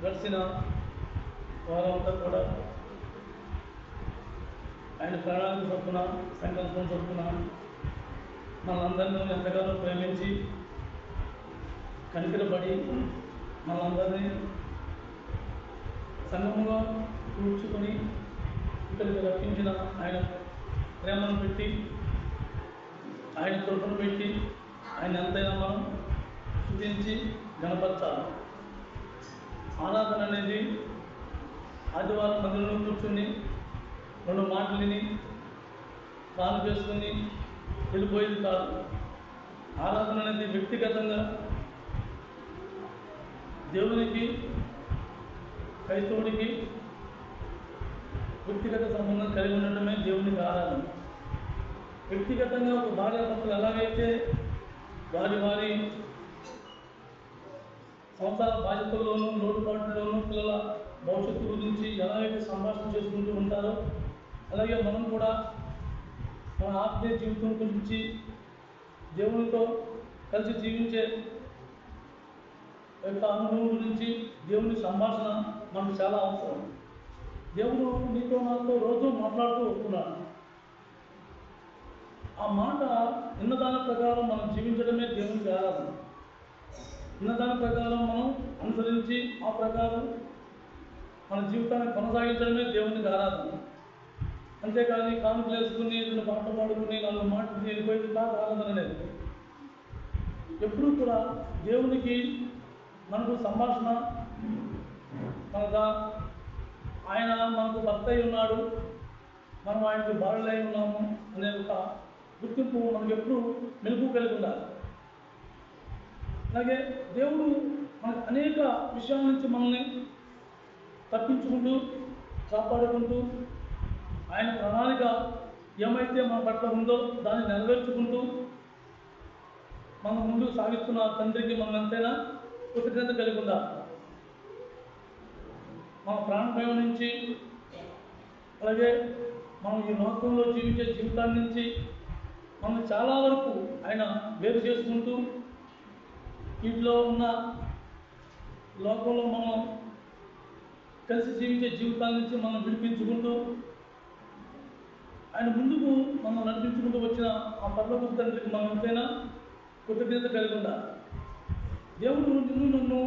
గడిచిన వారంతా కూడా ఆయన ప్రణాళిక చొప్పున సంకల్పం చొప్పున మనందరినీ ఎంతగానో ప్రేమించి కనికరపడి మనందరినీ సంఘముగా కూర్చుకొని ఇక్కడికి రప్పించిన ఆయన ప్రేమను పెట్టి ఆయన కృపను పెట్టి ఆయన ఎంతైనా మనం స్తుతించి గణపరచాలి. ఆరాధన అనేది ఆదివారం మందిరంలో కూర్చుని 2 మాటలు విని కాలు చేసుకుని వెళ్ళిపోయేది కాదు. ఆరాధన అనేది వ్యక్తిగతంగా దేవునికి క్రైస్తవుడికి వ్యక్తిగత సంబంధం కలిగి ఉండటమే దేవునికి ఆరాధన. వ్యక్తిగతంగా ఒక భార్యాభర్తలు ఎలాగైతే వారి వారి సంసార బాధ్యతల్లోనూ లోటుపాట్లలోనూ పిల్లల భవిష్యత్తు గురించి ఎలాగైతే సంభాషణ చేసుకుంటూ ఉంటారో అలాగే మనం కూడా మన ఆత్మీయ జీవితం గురించి దేవునితో కలిసి జీవించే యొక్క అనుభవం గురించి దేవుని సంభాషణ మనకు చాలా అవసరం. దేవుడు నీతో నాతో రోజు మాట్లాడుతూ వస్తున్నాడు. ఆ మాట విన్నదాని ప్రకారం మనం జీవించడమే దేవునికి ఆరాధన. విన్నదాని ప్రకారం మనం అనుసరించి ఆ ప్రకారం మన జీవితాన్ని కొనసాగించడమే దేవునికి ఆరాధన. అంతేకాని కానుకలు వేసుకుని 2 పాటలు పాడుకుని 4 మాటలు వెళ్ళిపోయేది కాదు ఆరాధన అనేది. ఎప్పుడూ కూడా దేవునికి మనకు సంభాషణ మనగా ఆయన మనకు భర్త అయి ఉన్నాడు, మనం ఆయనకు భార్యలు అయి ఉన్నాము అనే ఒక గుర్తింపు మనకు ఎప్పుడు మెలుగు కలిగి ఉండాలి. అలాగే దేవుడు మనకు అనేక విషయాల నుంచి మనల్ని తప్పించుకుంటూ కాపాడుకుంటూ ఆయన ప్రణాళిక ఏమైతే మన పట్ల ఉందో దాన్ని నెరవేర్చుకుంటూ మన ముందుకు సాగిస్తున్న తండ్రికి మనం ఎంతైనా కృతజ్ఞత కలిగి ఉండాలి. మన ప్రాణభయం నుంచి అలాగే మనం ఈ లోకంలో జీవించే జీవితాన్ని నుంచి మనం చాలా వరకు ఆయన వేరు చేసుకుంటూ ఇంట్లో ఉన్న లోకంలో మనం కలిసి జీవించే జీవితాల నుంచి మనం విడిపించుకుంటూ ఆయన ముందుకు మనం నడిపించుకుంటూ వచ్చిన ఆ పరలోక తండ్రికి మనం ఎంతైనా కృతజ్ఞత కలిగి ఉండాలి. దేవుడు నన్ను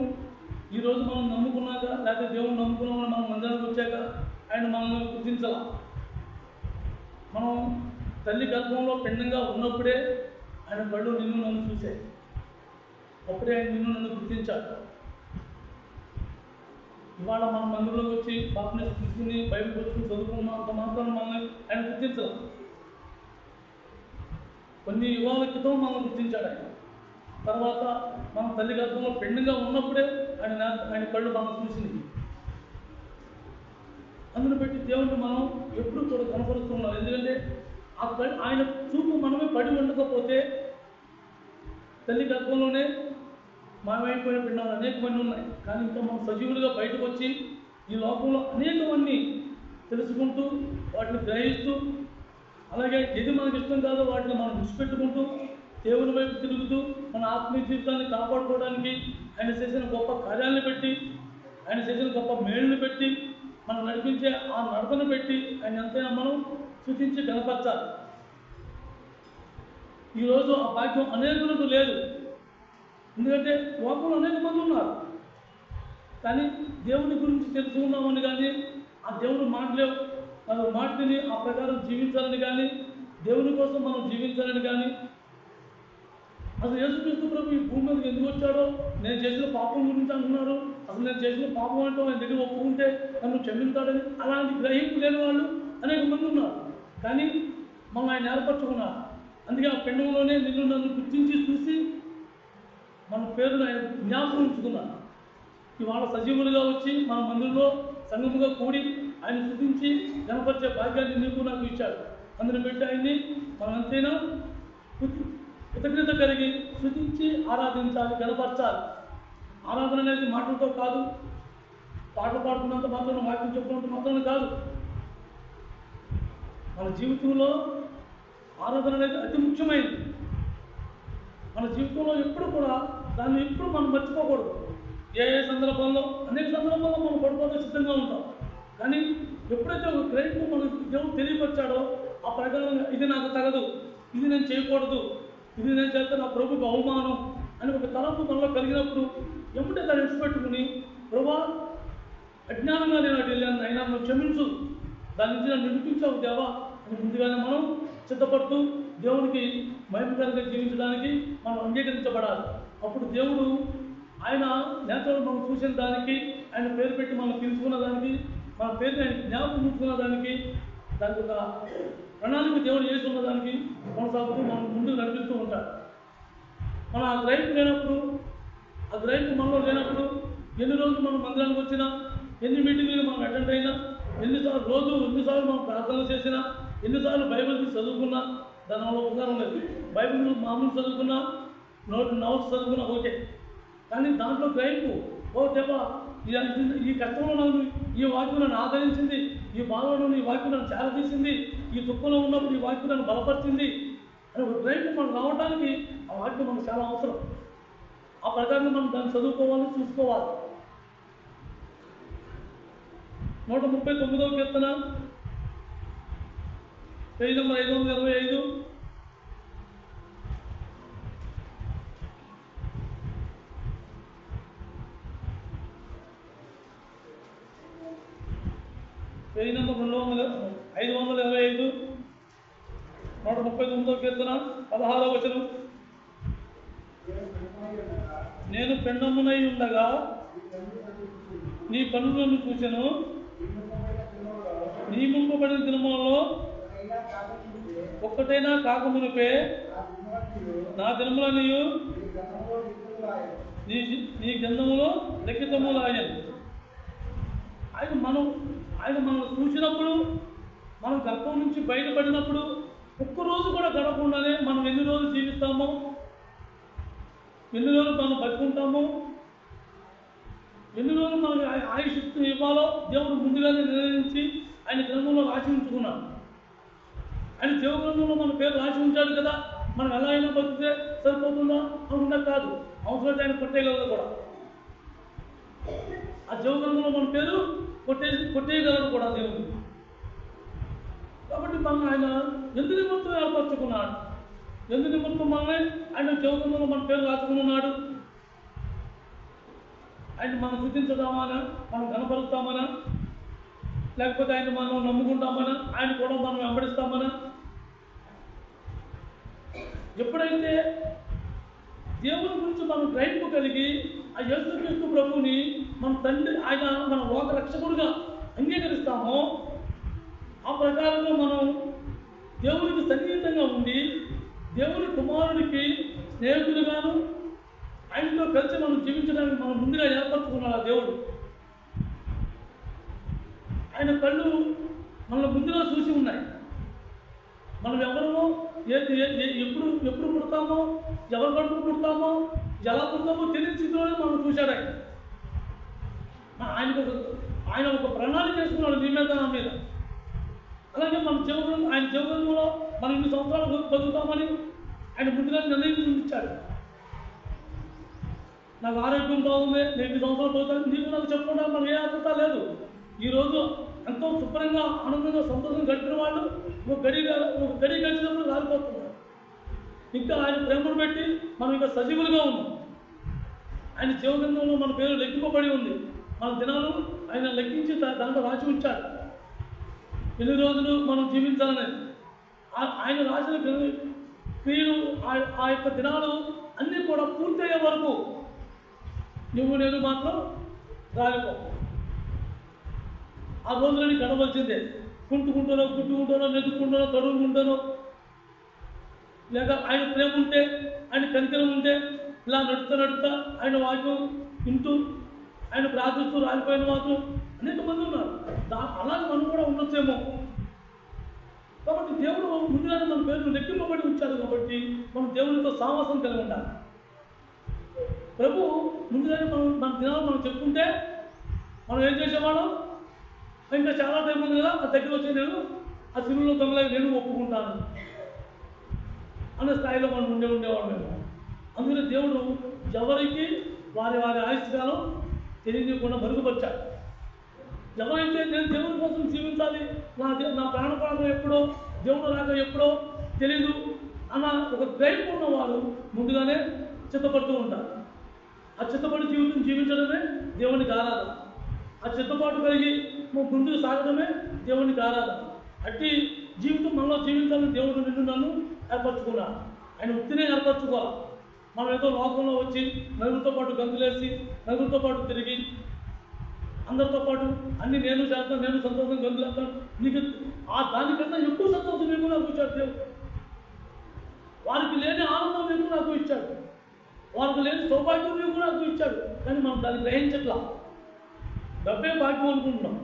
ఈరోజు మనం నమ్ముకున్నాక లేకపోతే దేవుడు నమ్ముకున్నామని మనం మందిరానికి వచ్చాక ఆయన మనల్ని గుర్తించాల. మనం తల్లి గర్భంలో పిండంగా ఉన్నప్పుడే ఆయన కళ్ళు నిన్ను నన్ను చూశాయి. అప్పుడే ఆయన నిన్ను నన్ను గుర్తించాడు. ఇవాళ మన మందిరంలోకి వచ్చి బాప్టిజం తీసుకుని బైబిల్ పుస్తకం చదువుకున్నంత మాత్రం మనల్ని ఆయన గుర్తించాలి. కొన్ని యుగాల క్రితం మనం గుర్తించాడు ఆయన. తర్వాత మన తల్లి గర్భంలో పిండంగా ఉన్నప్పుడే ఆయన కళ్ళు మనం చూసింది. అందును బట్టి దేవుడిని మనం ఎప్పుడు కూడా కనపరుస్తున్నాం. ఎందుకంటే ఆయన చూపు మనమే పడి ఉండకపోతే తల్లి గర్భంలోనే మాయమైపోయిన పిండాలు అనేక మంది ఉన్నాయి. కానీ ఇంకా మనం సజీవులుగా బయటకు వచ్చి ఈ లోకంలో అనేక మంది తెలుసుకుంటూ వాటిని గ్రహిస్తూ అలాగే ఏది మనకు ఇష్టం కాదో వాటిని మనం విడిచిపెట్టుకుంటూ దేవుని వైపు తిరుగుతూ మన ఆత్మీయ జీవితాన్ని కాపాడుకోవడానికి ఆయన చేసిన గొప్ప కార్యాలను పెట్టి ఆయన చేసిన గొప్ప మేలుని పెట్టి మనం నడిపించే ఆ నడకను పెట్టి ఆయన ఎంతైనా మనం స్తుతించి కనపరచాలి. ఈరోజు ఆ భాగ్యం అనేకులకు లేదు. ఎందుకంటే లోకంలో అనేక మంది ఉన్నారు, కానీ దేవుని గురించి తెలుసుకున్నామని కానీ ఆ దేవుని మాటని ఆ ప్రకారం జీవించాలని కానీ దేవుని కోసం మనం జీవించాలని కానీ అసలు యేసుక్రీస్తు ప్రభు ఈ భూమి మీదకి ఎందుకు వచ్చాడో నేను చేసిన పాపం గురించి అంటున్నారు. అసలు నేను చేసిన పాపం అంటూ ఆయన దగ్గర ఒప్పుకుంటే నన్ను క్షమించాడని అలాంటి గ్రహింపు లేని వాళ్ళు అనేక మంది ఉన్నారు. కానీ మనం ఆయన ఏర్పరచుకున్నారు. అందుకే ఆ పిండంలోనే నిన్ను నన్ను గుర్తించి చూసి మన పేరును ఆయన జ్ఞాపకం ఉంచుకున్నాను. ఇవాళ సజీవులుగా వచ్చి మన మందిరంలో సంఘముగా కూడి ఆయన స్తుతించి కనపరిచే భాగ్యాన్ని నీకు నాకు ఇచ్చాడు. అందుని బట్టి ఆయన్ని మనం అంతైనా కృతజ్ఞత కలిగి స్తుతించి ఆరాధించాలి, కనపరచాలి. ఆరాధన అనేది మాటలతో కాదు, పాటలు పాడుకున్నంత మాత్రం వాక్యం చెప్పుకున్నంత మాత్రం కాదు. మన జీవితంలో ఆరాధన అనేది అతి ముఖ్యమైనది. మన జీవితంలో ఎప్పుడు కూడా దాన్ని ఎప్పుడు మనం మర్చిపోకూడదు. ఏ సందర్భంలో అనేక సందర్భాల్లో మనం పడిపోతే సిద్ధంగా ఉంటాం. కానీ ఎప్పుడైతే ఒక గ్రహింపు మనకు దేవుడు తెలియపరిచాడో ఆ ప్రకారంగా ఇది నాకు తగదు, ఇది నేను చేయకూడదు, ఇది నేను చేస్తే నా ప్రభుకు అవమానం అని ఒక తలంపు మనలో కలిగినప్పుడు ఎప్పుడైతే దాన్ని విడిచిపెట్టుకుని ప్రభా అజ్ఞానంగా నేను అటు వెళ్ళాను, అయినా నువ్వు క్షమించు, దాని నుంచి నన్ను విడిపించావు దేవా అని ముందుగానే మనం సిద్ధపడుతూ దేవునికి మహిమకరంగా జీవించడానికి మనం అంగీకరించబడాలి. అప్పుడు దేవుడు ఆయన నేతలు మనం చూసిన దానికి, ఆయన పేరు పెట్టి మనం పిలుచుకున్న దానికి, మన పేరుని ఆయన జ్ఞాపకం ఉంచుకున్న దానికి, దానికి ఒక ప్రణాళిక దేవుడు చేసుకున్న దానికి కొనసాగుతూ మనం ముందుకు నడిపిస్తూ ఉంటాడు. మనం ఆ గ్రహింపు లేనప్పుడు, ఆ గ్రహింపు మనలో లేనప్పుడు ఎన్ని రోజులు మనం మందిరానికి వచ్చినా, ఎన్ని మీటింగ్లు మనం అటెండ్ అయినా, ఎన్నిసార్లు మనం ప్రార్థనలు చేసినా, ఎన్నిసార్లు బైబిల్ చదువుకున్నా దానివల్ల ఉపకారం లేదు. బైబిల్ మామూలు చదువుకున్నా, నోట్స్ చదువుకున్నా ఓకే, కానీ దాంట్లో గ్రహింపు ఓ దేవా ఈ కష్టంలో నన్ను ఈ వాక్యం నన్ను ఆదరించింది, ఈ బాధలో ఈ వాక్యం నన్ను చేరదీసింది, ఈ దుఃఖంలో ఉన్నప్పుడు ఈ వాక్యం నన్ను బలపరిచింది అని ఒక గ్రహింపు మనం రావడానికి ఆ వాక్యం మనకు చాలా అవసరం. ఆ ప్రకారంగా మనం దాన్ని చదువుకోవాలి, చూసుకోవాలి. 139వ కీర్తన పేజీ నెంబర్ 525. పేజీ నెంబర్ 525, 139వ కీర్తన 16వ వచనం. నేను పెండమునై ఉండగా నీ పనులను చూచెను, నియమింపబడిన దినములలో ఒక్కటైనా కాకమునిపే నా దినములనియు నీ గ్రంథములో లిఖితములాయను. ఆయన మనం చూసినప్పుడు, మనం గర్భం నుంచి బయటపడినప్పుడు ఒక్కరోజు కూడా గడపకుండానే మనం ఎన్ని రోజులు జీవిస్తామో, ఎన్ని రోజులు మనం బతుకుంటామో, ఎన్ని రోజులు మనకి ఆయుష్ ఇవ్వాలో దేవుడు ముందుగానే నిర్ణయించి ఆయన గ్రంథంలో రాసి ఉంచుకున్నాడు. ఆయన దేవ గ్రంథంలో మన పేరు రాసి ఉంచాడు కదా, మనం ఎలా అయినా బతికితే సరిపోతుందా అనుకుంటా కాదు, అవసరం ఆయన కొట్టేయగలదు కూడా. ఆ దేవ గ్రంథంలో మన పేరు కొట్టేయగలడు కూడా దేవుడు. కాబట్టి మనం ఆయన ఎందు నిమిత్తం ఏర్పరచుకున్నాడు, ఎందు నిమిత్తం మనమే ఆయన దేవ గ్రంథంలో మన పేరు రాసుకున్నాడు. ఆయన మనం గుర్తించదామనా, మనం కనపరుస్తామనా, లేకపోతే ఆయన మనం నమ్ముకుంటామనా, ఆయన కూడా మనం వెంబడిస్తామనా? ఎప్పుడైతే దేవుని గురించి మనం గ్రహింపు కలిగి ఆ యేసుక్రీస్తు ప్రభువుని మన తండ్రి, ఆయన మన లోక రక్షకుడుగా అంగీకరిస్తామో, ఆ ప్రకారంగా మనం దేవునికి సన్నిహితంగా ఉండి దేవుని కుమారుడికి స్నేహితులుగాను ఆయనతో కలిసి మనం జీవించడానికి మనం ముందుగా ఏర్పరచుకున్నాడు ఆ దేవుడు. ఆయన కళ్ళు మన ముందుగా చూసి ఉన్నాయి. మనం ఎవరో ఎప్పుడు పుడతామో, ఎవరి కడుపు పుడతామో, ఎలా పుడతామో తెలియని స్థితిలోనే మనం చూశాడు ఆయన. ఆయన ఒక ప్రణాళిక చేసుకున్నాడు నీ మీద, నా మీద. అలాగే మన ఆయన జీవనంలో మనం ఇన్ని సంవత్సరాలు బతుకుతామని ఆయన ముందుగా నిర్ణయించాడు. నాకు ఆరోగ్యం బాగుంది, నేను 2 సంవత్సరాలు పోతాను, నీకు నాకు చెప్పుకుంటా మనకు ఏ అర్హత లేదు. ఈరోజు ఎంతో శుభ్రంగా ఆనందంగా సంతోషం గడిపిన వాళ్ళు ఒక గడి గడిచినప్పుడు రాలిపోతున్నారు. ఇంకా ఆయన ప్రేమను పెట్టి మనం ఇంకా సజీవులుగా ఉన్నాం. ఆయన జీవగ్రంథంలో మన పేరు లెక్కింపబడి ఉంది. మన దినాలు ఆయన లెక్కించి దాంట్లో రాసి ఉంచాడు, ఎన్ని రోజులు మనం జీవించాలని. ఆయన రాసిన క్రియలు, ఆ యొక్క దినాలు అన్నీ కూడా పూర్తయ్యే వరకు నేను మాత్రం రాలిపో. ఆ రోజులని గడవలసిందే. గుట్టుకుంటానో, నెతుక్కుంటానో, తడువుకుంటానో, లేక ఆయన ప్రేమ ఉంటే, ఆయన కనికరం ఉంటే ఇలా నడుపుతా ఆయన వాక్యం వింటూ ఆయన ప్రార్థిస్తూ రాలిపోయిన మాత్రం అనేక మంది ఉన్నారు. అలాగే మనం కూడా ఉండొచ్చేమో. కాబట్టి దేవుడు ముందుగానే మన పేరు లెక్కింపబడి ఉంచాడు. కాబట్టి మనం దేవునితో సావాసం కలిగి ఉండాలి. ప్రభు ముందుగానే మన దినాలు మనం చెప్పుకుంటే మనం ఏం చేసేవాళ్ళం, ఇంకా చాలా టైం ఉంది కదా, ఆ దగ్గర వచ్చి నేను ఆ సిలువలో దొంగలకి నేను ఒప్పుకుంటాను అనే స్థాయిలో మనం ఉండేవాడు మేము. అందుకనే దేవుడు ఎవరికి వారి వారి ఆయుష్కాలం తెలియకుండా మరుగుపరిచాడు. ఎవరైతే నేను దేవుని కోసం జీవించాలి, నా ప్రాణపాఠం ఎప్పుడో, దేవుడు రాక ఎప్పుడో తెలీదు అన్న ఒక గ్రైప్ ఉన్నవారు ముందుగానే చిత్తపడుతూ ఉంటారు. ఆ చిత్తపడి జీవితం జీవించడమే దేవునికి ఆరాధన. ఆ చిత్తపాటు కలిగి ముందుకు సాగడమే దేవునికి ఆరాధన. అట్టి జీవితం మనలో జీవించాలని దేవుడు నిన్ను నన్ను ఏర్పరచుకున్నాడు. ఆయన ఉత్తినే ఏర్పరచుకోవాలి. మనం ఏదో లోకంలో వచ్చి నలుగురితో పాటు గంతులేసి నలుగురితో పాటు తిరిగి అందరితో పాటు అన్ని నేను చేస్తాను, నేను సంతోషం గంతులేస్తాను, నీకు దానికన్నా ఎక్కువ సంతోషం నీకు నాకు ఇచ్చాడు దేవుడు. వారికి లేని ఆనందం నీకు నాకు ఇచ్చాడు, వారికి లేని సౌభాగ్యం నీకు నాకు ఇచ్చాడు. కానీ మనం దాన్ని గ్రహించట్లా. డబ్బే భాగ్యం అనుకుంటున్నాం.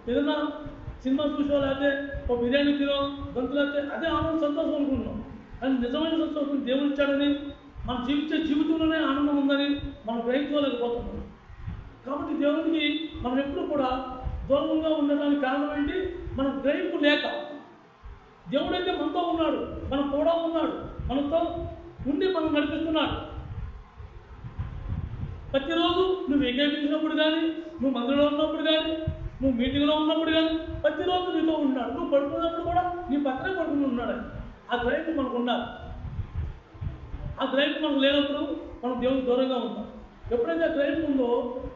ఏదన్నా సినిమా చూసో లేకపోతే ఒక బిర్యానీ తినో గంతులేస్తే అదే ఆనందం సంతోషం అనుకుంటున్నాం. కానీ నిజమైన సంతోషం దేవుడు ఇచ్చాడని, మనం జీవించే జీవితంలోనే ఆనందం ఉందని మనం గ్రహించుకోలేకపోతున్నాం. కాబట్టి దేవునికి మనం ఎప్పుడు కూడా దూరంగా ఉండడానికి కారణం ఏంటి? మన గ్రహింపు లేక. దేవుడైతే మనతో ఉన్నాడు, మనం కూడా ఉన్నాడు, మనతో ఉండి మనం నడిపిస్తున్నాడు. ప్రతిరోజు నువ్వు ఏకీపించినప్పుడు కానీ, నువ్వు మందిరంలో ఉన్నప్పుడు కానీ, నువ్వు మీటింగ్లో ఉన్నప్పుడు కానీ ప్రతిరోజు నీతో ఉన్నాడు. నువ్వు పడుకున్నప్పుడు కూడా నీ పక్కనే పడుకుని ఉన్నాడు. ఆ గ్రహింపు మనకు ఉండాలి. ఆ గ్రహింపు మనకు లేనప్పుడు మనం దేవునికి దూరంగా ఉంటాం. ఎప్పుడైతే ఆ గ్రహింపు ఉందో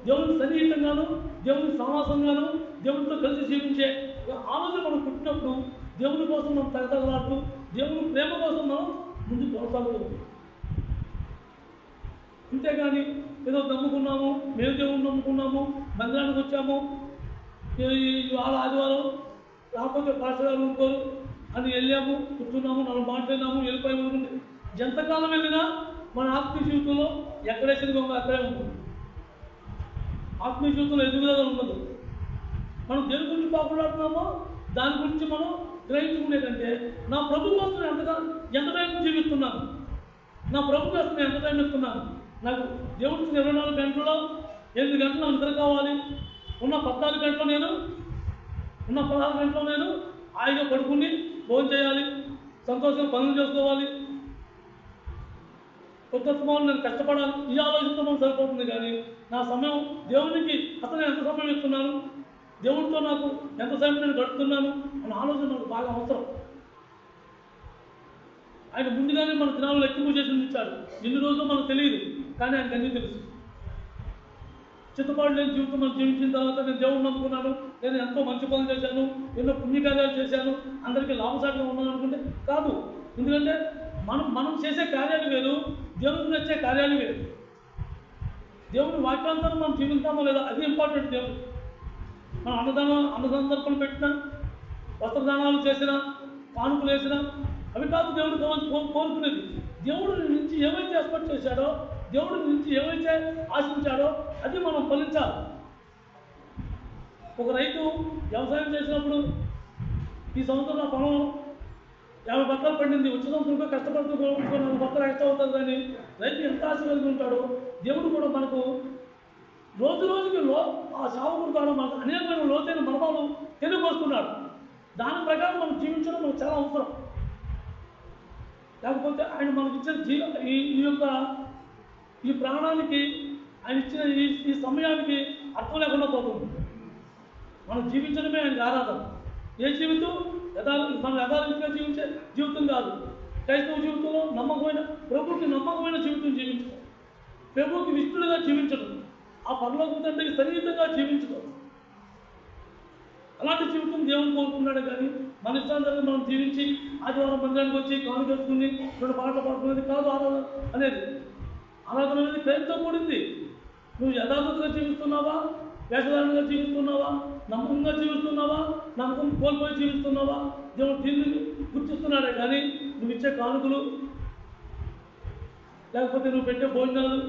దేవునికి సన్నిహితంగాను, దేవునికి సమాసంగాను, దేవునితో కలిసి జీవించే ఆలోచన మనం పుట్టినప్పుడు దేవుని కోసం మనం తగతగలాడుతూ దేవుని ప్రేమ కోసం మనం ముందు కొనసాగుతాం. అంతేగాని ఏదో నమ్ముకున్నాము, మేము దేవుని నమ్ముకున్నాము, మందిరానికి వచ్చాము, ఇవాళ ఆదివారం రాకపోతే పాఠశాల ఊరుకోరు అని వెళ్ళాము, కూర్చున్నాము, 4 మాట్లాడినాము, వెళ్ళిపోయి ఉంటుంది. ఎంతకాలం వెళ్ళినా మన ఆత్మీయ జీవితంలో ఎక్కడేసిన గొంగ అక్కడే ఉంటుంది. ఆత్మీయ జీవితంలో ఎదుగుదల ఉండదు. మనం దేని గురించి పాకులాడుతున్నామో దాని గురించి మనం గ్రహించుకునేదంటే, నా ప్రభు కోసం ఎంత టైం జీవిస్తున్నాను, నా ప్రభు కోసం నేను ఎంత టైం ఇస్తున్నాను. నాకు దేవుడు 24 గంటల్లో 8 గంటలు నాకు నిద్ర కావాలి, ఉన్న 16 గంటలో నేను హాయిగా పడుకుని భోజనం చేయాలి, సంతోషంగా పనులు చేసుకోవాలి, కొత్త నేను కష్టపడాలి. ఈ ఆలోచనతో మనం సరిపోతుంది. కానీ నా సమయం దేవునికి అసలు ఎంత సమయం ఇస్తున్నాను, దేవుడితో నాకు ఎంత సమయం నేను గడుపుతున్నాను అన్న ఆలోచన మనకు బాగా అవసరం. ఆయన ముందుగానే మన దినాలు ఎక్కువ చేసి ఇచ్చాడు. ఎన్ని రోజులు మనకు తెలియదు, కానీ ఆయనకు అన్నీ తెలుసు. చిత్తపాటు లేని జీవితం మనం జీవించిన తర్వాత నేను దేవుడిని నమ్ముకున్నాను, నేను ఎంతో మంచి పనులు చేశాను, ఎన్నో పుణ్యకార్యాలు చేశాను, అందరికీ లాభసాటిగా ఉన్నాను అనుకుంటే కాదు. ఎందుకంటే మనం చేసే కార్యాలు వేరు, దేవుడికి నచ్చే కార్యాలు వేరు. దేవుని వాక్యాంతాన్ని మనం జీవిస్తామో లేదా అది ఇంపార్టెంట్. దేవుడు మనం అన్నసందర్పణలు పెట్టినా, వస్త్రదానాలు చేసినా, కానుకలు వేసినా అవి కాదు దేవుడు కోరుకునేది. దేవుడు నుంచి ఏమైతే ఎక్స్పెక్ట్ చేశాడో, దేవుడి నుంచి ఏమైతే ఆశించాడో అది మనం ఫలించాలి. ఒక రైతు వ్యవసాయం చేసినప్పుడు ఈ సంవత్సరం నా పొలం 50 బత్తలు పండింది, వచ్చే సంవత్సరం కష్టపడుతూ 4 బత్తలు ఎక్స్ట్రా అవుతుంది. కానీ రైతు ఎంత ఆశ కలిగి ఉంటాడో దేవుడు కూడా మనకు రోజు రోజుకి ఆ సేవకుడు ద్వారా మనకు అనేకమైన లోతైన మర్మాలు తెలియపరుస్తున్నాడు. దాని ప్రకారం మనం జీవించడం మనకు చాలా అవసరం. లేకపోతే ఆయన మనకి ఇచ్చిన ఈ ప్రాణానికి, ఆయన ఇచ్చిన ఈ సమయానికి అర్థం లేకుండా పోతుంది. మనం జీవించడమే ఆయనకి ఆరాధన. ఏ జీవితం మనం యథార్థంగా జీవించే జీవితం కాదు. క్రైస్తవ జీవితంలో ప్రభుకి నమ్మకమైన జీవితం జీవించడం, ప్రభుకి విష్ణుడుగా జీవించడం, ఆ పరలోక తండ్రికి సన్నిహితంగా జీవించడం. అలాంటి జీవితం దేవుని కోరుకున్నాడు. కానీ మన ఇష్టాంతరంగా మనం జీవించి ఆదివారం మందిరానికి వచ్చి కాలు చేసుకుని 2 పాటలు పాడుకునేది కాదు ఆరాధన అనేది. ఆరాధన అనేది ప్రేమతో కూడింది. నువ్వు యథార్థంగా జీవిస్తున్నావా, వేషధారణగా జీవిస్తున్నావా, నమ్మకంగా జీవిస్తున్నావా, నమ్మకం కోల్పోయి జీవిస్తున్నావా, దేవుడు దీన్ని గుర్తిస్తున్నాడే. కానీ నువ్వు ఇచ్చే కానుకలు, లేకపోతే నువ్వు పెట్టే భోజనాలు,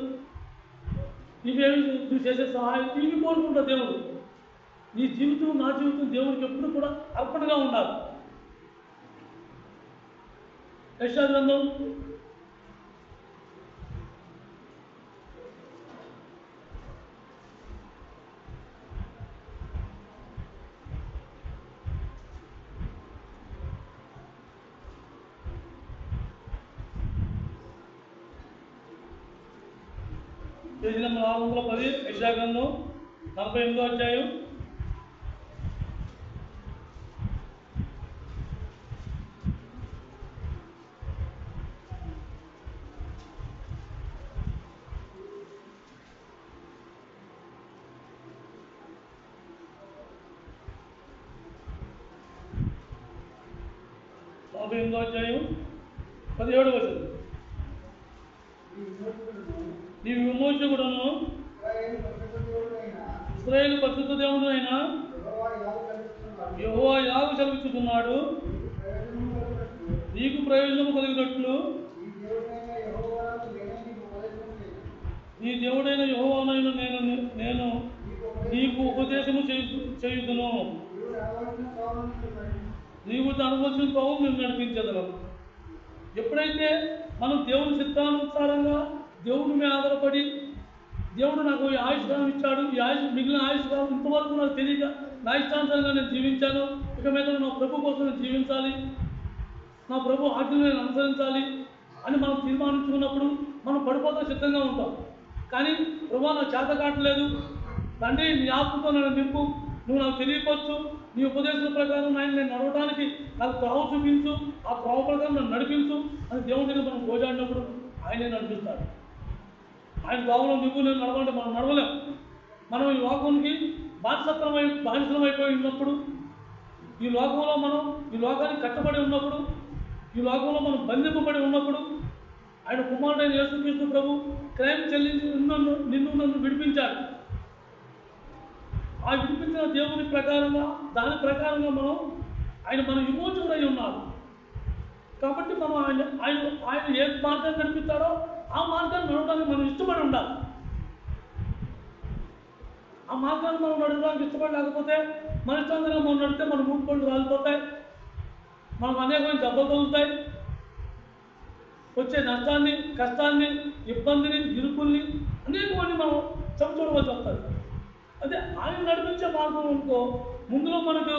ఇవేమి నువ్వు చేసే సహాయం, ఇవి కోరుకుంటా దేవుడు. నీ జీవితం, నా జీవితం దేవుడికి ఎప్పుడు కూడా అర్పణగా ఉండాలి. యెషయా గ్రంథం 51 పేజీ నెంబర్ 610 యెషయా గ్రంథం 48వ అధ్యాయం. అధ్యాయం 17వ వచనం. నీ విమోచకుడును ఇశ్రాయేలు పరిశుద్ధ దేవుడు అయిన యెహోవా యాగ సెలవిస్తున్నాడు. నీకు ప్రయోజనం కలిగినట్లు నీ దేవుడైన యెహోవానైన నేను నీకు ఉపదేశము చేయుదును. నీవు అనుభవించిన త్రోవ మేము నడిపించగలం. ఎప్పుడైతే మనం దేవుని చిత్తానుసారంగా దేవుడి మీద ఆధారపడి, దేవుడు నాకు ఈ ఆయుష్కాలం ఇచ్చాడు, ఈ మిగిలిన ఆయుష్కాలం ఇంతవరకు నాకు తెలియక నా ఇష్టానుసారంగా నేను జీవించాను, ఇక మీద నా ప్రభు కోసం నేను జీవించాలి, నా ప్రభు ఆజ్ఞను నేను అనుసరించాలి అని మనం తీర్మానించుకున్నప్పుడు మనం పడిపోతా సిద్ధంగా ఉంటాం. కానీ ప్రభు నాకు చేత కావట్లేదు, తండ్రి నీ ఆత్మతో నన్ను నింపు, నువ్వు నాకు తెలియపరచు, నీ ఉపదేశం ప్రకారం నేను నడవడానికి నాకు త్రోవ చూపించు, ఆ త్రోవ ప్రకారం నన్ను నడిపించు అని దేవుడి దగ్గర మనం గోజాడినప్పుడు ఆయనే నడిపిస్తాడు. ఆయన త్రోవలో నువ్వు నేను నడవాలంటే మనం నడవలేం. మనం ఈ లోకానికి బానిసలం అయిపోయి ఉన్నప్పుడు, ఈ లోకంలో మనం ఈ లోకానికి కట్టబడి ఉన్నప్పుడు, ఈ లోకంలో మనం బంధింపబడి ఉన్నప్పుడు ఆయన కుమారుడైన యేసుక్రీస్తు ప్రభు క్రయం చెల్లించి నిన్ను నన్ను విడిపించాడు. ఆ విడిపించిన దేవుని ప్రకారంగా దాని ప్రకారంగా ఆయన మన విమోచకుడై ఉన్నాడు. కాబట్టి మనం ఆయన ఏ మార్గాన్ని నడిపిస్తాడో ఆ మార్గాన్ని నడవడానికి మనం ఇష్టపడి ఉండాలి. ఆ మార్గాన్ని మనం నడవడానికి ఇష్టపడి లేకపోతే మన ఇష్టంగా మనం నడితే మన మూడు పళ్ళు రాలిపోతాయి, మనకు అనేకమైన దెబ్బలు తగులుతాయి, వచ్చే నష్టాన్ని, కష్టాన్ని, ఇబ్బందిని, ఇరుకుల్ని అనేకమంది మనం చవిచూడవలసి వస్తుంది. అదే ఆయన నడిపించే మార్గం అనుకో, ముందులో మనకు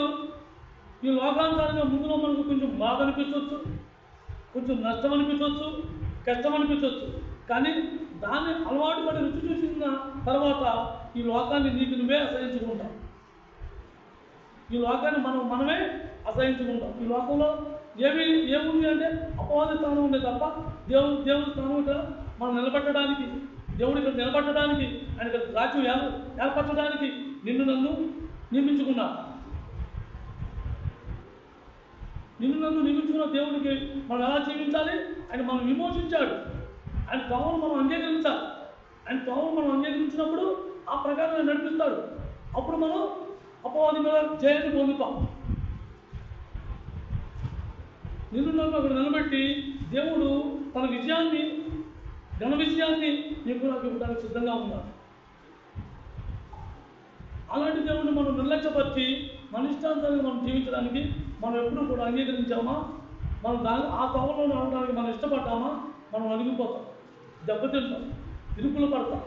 ఈ లోకానుసారంగా ముందులో మనకు కొంచెం బాధ అనిపించవచ్చు, కొంచెం నష్టం అనిపించవచ్చు, కష్టం అనిపించవచ్చు. కానీ దాన్ని అలవాటు పడి రుచి చూసిన తర్వాత ఈ లోకాన్ని నీకు నువ్వే అసహించుకుంటాం. ఈ లోకాన్ని మనమే అసహించుకుంటాం. ఈ లోకంలో ఏముంది అంటే అపవాది స్థానం ఉండే తప్ప దేవుడి స్థానం ఇక్కడ మనం నిలబెట్టడానికి, దేవుడు ఇక్కడ నిలబెట్టడానికి, ఆయన ఇక్కడ రాజ్యం ఏర్పరచడానికి నన్ను నియమించుకున్నా. నన్ను నియమించుకున్న దేవుడికి మనం ఎలా జీవించాలి? ఆయన మనం విమోచించాడు. ఆయన త్రోవను మనం అంగీకరించాలి. ఆయన త్రోవను మనం అంగీకరించినప్పుడు ఆ ప్రకారం నడిపిస్తాడు. అప్పుడు మనం అపవాది మీద జయాన్ని పొందుతాం. నన్ను అక్కడ నిలబెట్టి దేవుడు తన విజయాన్ని, ఘన విజయాన్ని నీకు నాకు ఇవ్వడానికి సిద్ధంగా ఉన్నాడు. అలాంటి దేవుడిని మనం నిర్లక్ష్యపరిచి మన ఇష్టాంతాన్ని మనం జీవించడానికి మనం ఎప్పుడూ కూడా అంగీకరించామా? మనం ఆ త్రోవలో నడవడానికి మనం ఇష్టపడ్డామా? మనం అణిగిపోతాం, దెబ్బతింటాం, ఇరుకులు పడతాం.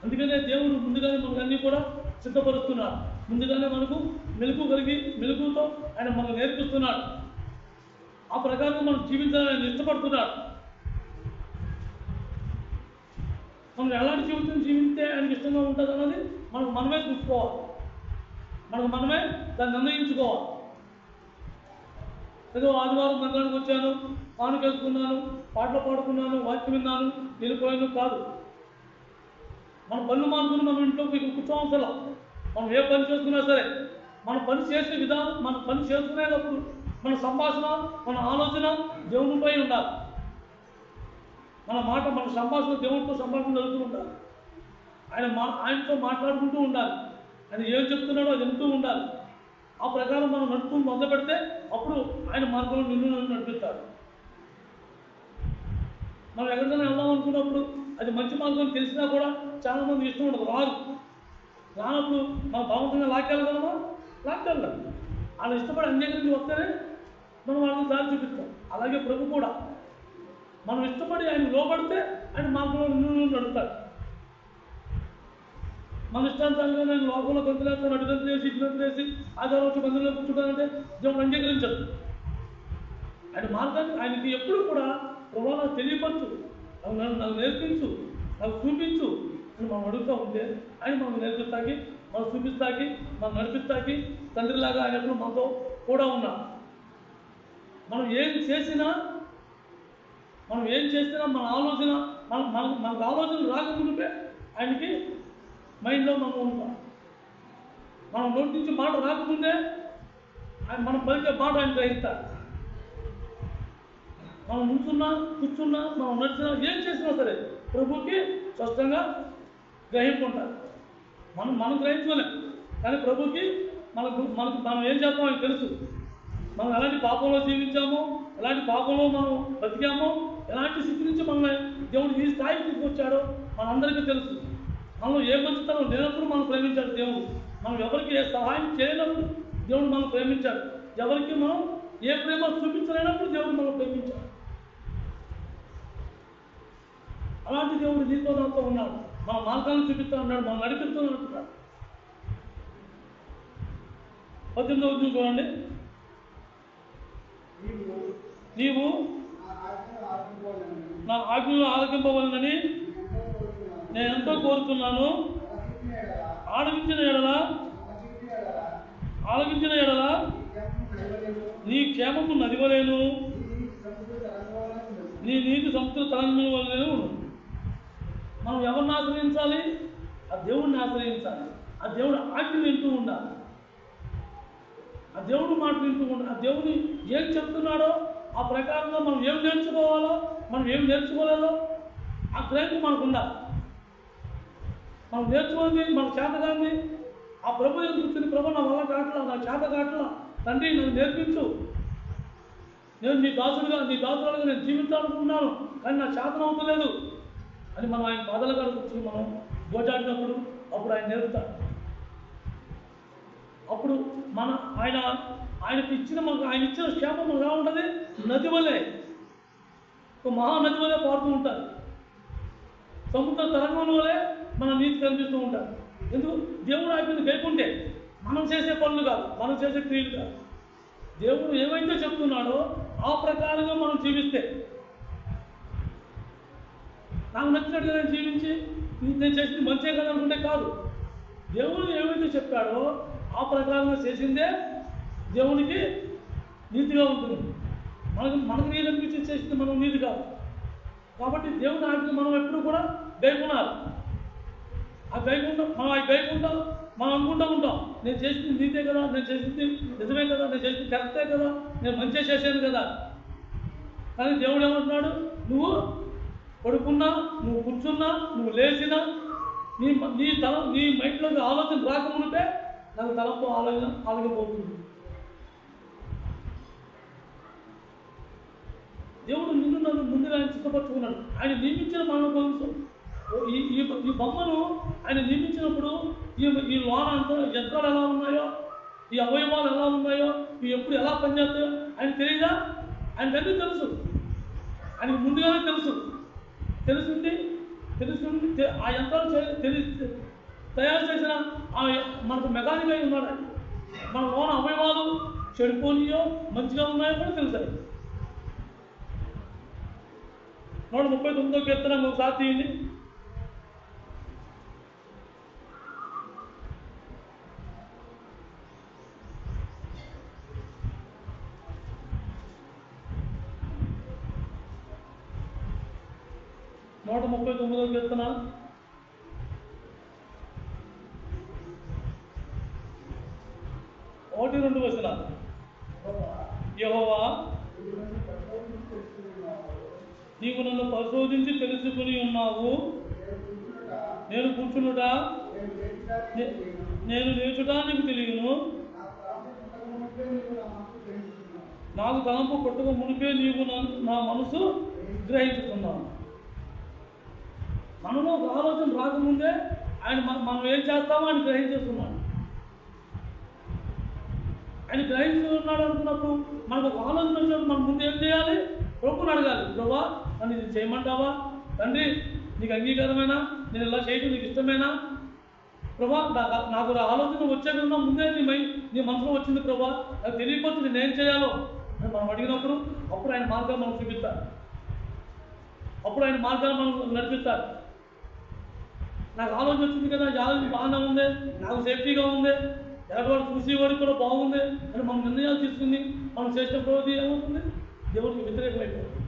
అందుకనే దేవుడు ముందుగానే మనకు అన్నీ కూడా సిద్ధపరుస్తున్నాడు. ముందుగానే మనకు మెలకుతో ఆయన మనకు నేర్పిస్తున్నాడు. ఆ ప్రకారం మనం జీవించాలని ఆయన ఇష్టపడుతున్నాడు. మనం ఎలాంటి జీవితం జీవిస్తే ఆయనకి ఇష్టంగా ఉంటుంది అన్నది మనమే చూసుకోవాలి, మనమే దాన్ని నిర్ణయించుకోవాలి. ఏదో ఆదివారం మందిరానికి వచ్చాను, పానుకేసుకున్నాను, పాటలు పాడుకున్నాను, వాక్యం విన్నాను, వెళ్ళిపోయాను కాదు. మన పనులు మానుకుని మనం ఇంట్లో కూర్చోవసరం. మనం ఏ పని చేసుకున్నా సరే మన పని చేసే విధానం, మన పని చేసుకునేటప్పుడు మన సంభాషణ, మన ఆలోచన దేవునిపై ఉండాలి. మన సంభాషణ దేవునితో సంభాషణ జరుగుతూ ఉండాలి. ఆయనతో మాట్లాడుకుంటూ ఉండాలి. ఆయన ఏం చెప్తున్నాడో అది వింటూ ఉండాలి. ఆ ప్రకారం మనం నడుపుతూ మొదలు పెడితే అప్పుడు ఆయన మార్గంలో నన్ను నడిపిస్తాడు. మనం ఎక్కడికైనా వెళ్దాం అనుకున్నప్పుడు అది మంచి మార్గం తెలిసినా కూడా చాలామంది ఇష్టం ఉండదు, రానప్పుడు మనం బాగుంటుందా లాక్కెళ్ళగలమా? లాక్కెళ్ళాలి. వాళ్ళు ఇష్టపడి అంగీకరించి వస్తేనే మనం వాళ్ళని దారి చూపిస్తాం. అలాగే ప్రభు కూడా మనం ఇష్టపడి ఆయన లోపడితే ఆయన మార్గంలో నిన్ను నడుపుతాడు. మన ఇష్టాంతాలుగా నేను లోకంలో గంతులేస్తాను, అడుగంతు చేసి ఇటుగంతు వేసి ఆధారం వచ్చి మందిరంలో కూర్చుంటానంటే దేవుడు అంగీకరించదు. ఆయన మార్గాన్ని ఆయనకి ఎప్పుడు కూడా ప్రభావం తెలియపరచు, నాకు నేర్పించు, నాకు చూపించు అని మనం అడుగుతూ ఉంటే ఆయన మనం నేర్పిస్తాకి, మనం చూపిస్తాకి, మనం నడిపిస్తాకి తండ్రిలాగా ఆయన ఎప్పుడు మనతో కూడా ఉన్నా. మనం ఏం చేసినా మన ఆలోచన మనకు ఆలోచన రాకముందే ఆయనకి మైండ్లో మనం ఉంటాం. మనం నోటి నుంచి మాట రాకముందే ఆయన మనం పలికే మాట ఆయన గ్రహిస్తారు. మనం నుంచున్నా, కూర్చున్నా, మనం నడిచినా, ఏం చేసినా సరే ప్రభుకి స్పష్టంగా గ్రహించుకుంటారు. మనం గ్రహించుకోలేం, కానీ ప్రభుకి మనం ఏం చేస్తామో ఆయనకు తెలుసు. మనం ఎలాంటి పాపంలో జీవించామో, ఎలాంటి పాపంలో మనం బతికామో, ఎలాంటి స్థితి నుంచి మనల్ని దేవుడు ఈ స్థాయికి తీసుకొచ్చాడో మనందరికీ తెలుసు. మనలో ఏ మంచితనం లేనప్పుడు మనం ప్రేమించాడు దేవుడు. మనం ఎవరికి ఏ సహాయం చేయనప్పుడు దేవుడు మనం ప్రేమించాడు. ఎవరికి మనం ఏ ప్రేమ చూపించలేనప్పుడు దేవుడు మనం ప్రేమించాడు. అలాంటి దేవుడు నీతో నాతో ఉన్నాడు. మన మార్గాలను చూపిస్తూ ఉన్నాడు, మనం నడిపిస్తూ ఉంటున్నాడు. 18వ చూడండి. నీవు నా ఆజ్ఞలు ఆలకింపవలనని నేను ఎంతో కోరుతున్నాను. ఆలకించిన ఎడల నీ క్షేమము నదివలేను, నీ నీతి సముద్ర తరంగముల వలెను. మనం ఎవరిని ఆశ్రయించాలి? ఆ దేవుడిని ఆశ్రయించాలి. ఆ దేవుడు ఆజ్ఞ వింటూ ఉండాలి. ఆ దేవుడు మాట వింటూ ఉండాలి. ఆ దేవుడు ఏం చెప్తున్నాడో ఆ ప్రకారంగా మనం ఏం నేర్చుకోవాలో, మనం ఏం నేర్చుకోలేదో ఆ గ్రహింపు మనకు ఉండాలి. మనం నేర్చుకుంది మన చేతగాన్ని ఆ ప్రభు కూర్చుని, ప్రభు నా వల్ల కావట్లా, నా చేత కావట్లా, తండ్రి నన్ను నేర్పించు, నేను నీ దాసులుగా నేను జీవించాలనుకున్నాను, కానీ నా చేతన అవుతలేదు అని మనం ఆయన బాధల కాడ కూర్చుని మనం గోజాడినప్పుడు అప్పుడు ఆయన నేర్పుతాడు. అప్పుడు ఆయనకి ఆయన ఇచ్చిన క్షేమం ఎలా ఉంటుంది? నది వలె, ఒక మహానది వలె పారుతూ ఉంటారు. సముద్ర తరంగం వలె మన నీతి కనిపిస్తూ ఉంటారు. ఎందుకు? దేవుడు ఆజ్ఞను గైకుంటే మనం చేసే పనులు కాదు, మనం చేసే క్రియలు కాదు. దేవుడు ఏమైతే చెప్తున్నాడో ఆ ప్రకారంగా మనం జీవిస్తే, నాకు నచ్చినట్టుగా నేను జీవించి నేను చేసింది మంచిగా కదా అనుకుంటే కాదు. దేవుడు ఏమైతే చెప్పాడో ఆ ప్రకారంగా చేసిందే దేవునికి నీతిగా ఉంటుంది. మనకు నీతి అనిపించి చేసింది మనం నీతి కాదు. కాబట్టి దేవుని ఆజ్ఞ మనం ఎప్పుడు కూడా గైకొనాలి. ఆ గైకుండా మనం అనుకుంటూ ఉంటాం, నేను చేసింది నీతే కదా, నేను చేసింది నిజమే కదా, నేను చేసింది కరెక్టే కదా, నేను మంచిగా చేశాను కదా. కానీ దేవుడు ఏమంటున్నాడు? నువ్వు పడుకున్నా, నువ్వు కూర్చున్నా, నువ్వు లేచినా, నీ మైండ్లోకి ఆలోచన రాకముందే నాకు తలంపు ఆలగిపోతుంది. దేవుడు నన్ను ముందుగా ఆయన సిద్ధపరచుకున్నాడు. ఆయన నియమించిన మానవ కోసం ఈ బొమ్మను ఆయన నియమించినప్పుడు ఈ లోన అంతా యంత్రాలు ఎలా ఉన్నాయో, ఈ అవయవాలు ఎలా ఉన్నాయో, ఇవి ఎప్పుడు ఎలా పనిచేస్తాయో ఆయన తెలియదా? ఆయనకన్నీ తెలుసు. ఆయనకు ముందుగానే తెలుసుండి ఆ యంత్రాలు తయారు చేసిన మనకు మెకానిక్ అయి ఉన్నాడు. మన లోన అవయవాలు చెడిపోనియో మంచిగా ఉన్నాయో కూడా తెలుసు. 139వ కీర్తన ఒకసారి తీయండి. నూట 39వ కీర్తన 1-2 వచనాలు. యెహోవా, నీవు నన్ను పరిశోధించి తెలుసుకుని ఉన్నావు. నేను కూర్చునుట, నేను లేచుట నీకు తెలియను. నాకు తలంపు కొట్టుక మునిపే నీవు నా మనసు గ్రహించుకున్నావు. మనలో ఒక ఆలోచన రాకముందే ఆయన మనం ఏం చేస్తామో ఆయన గ్రహించేస్తున్నాడు. ఆయన గ్రహించుకున్నాడు అనుకున్నప్పుడు మనకు ఒక ఆలోచన వచ్చినప్పుడు మనం ముందు ఏం చేయాలి? ప్రభువుని అడగాలి. ప్రభా, నన్ను ఇది చేయమంటావా? తండ్రి, నీకు అంగీకారమేనా? నేను ఇలా చేయడం నీకు ఇష్టమేనా? ప్రభా, నాకు ఆలోచన వచ్చేకన్నా ముందే నీ మనసులో వచ్చింది ప్రభా, నాకు తెలియకపోతే నేను ఏం చేయాలో అని మనం అడిగినప్పుడు అప్పుడు ఆయన మార్గాలు మనం చూపిస్తారు. అప్పుడు ఆయన మార్గాలు మనం నడిపిస్తారు. నాకు ఆలోచన వచ్చింది కదా, ఈ ఆలోచన బాగానే ఉంది, నాకు సేఫ్టీగా ఉంది, ఎలాంటి చూసేవాడికి కూడా బాగుంది అని మనం నిర్ణయాలు తీసుకుని మనం చేసిన ప్రవృత్తి ఏమవుతుంది, దేవుడికి వ్యతిరేకమైపోతుంది.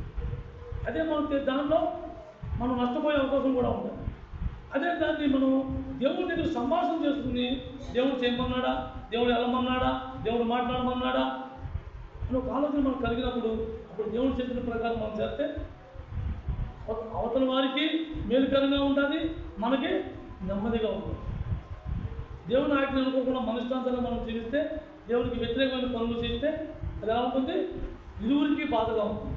అదే మనం దాంట్లో మనం నష్టపోయే అవకాశం కూడా ఉంటుంది. అదే దాన్ని మనం దేవుడి దగ్గర సంభాషణ చేసుకుని దేవుడు చేయమన్నాడా, దేవుడు వెళ్ళమన్నాడా, దేవుడు మాట్లాడమన్నాడా అని ఒక ఆలోచన మనకు కలిగినప్పుడు అప్పుడు దేవుడు చెప్పిన ప్రకారం మనం చేస్తే అవతల వారికి మేలుకరంగా ఉంటుంది, మనకి నెమ్మదిగా ఉంటుంది. దేవుని ఆజ్ఞ అనుకోకుండా మన ఇష్టాంతరంగా మనం జీవిస్తే, దేవుడికి వ్యతిరేకమైన పనులు చేస్తే అది ఎలా ఉంటుంది, ఇరువురికి బాధగా ఉంటుంది.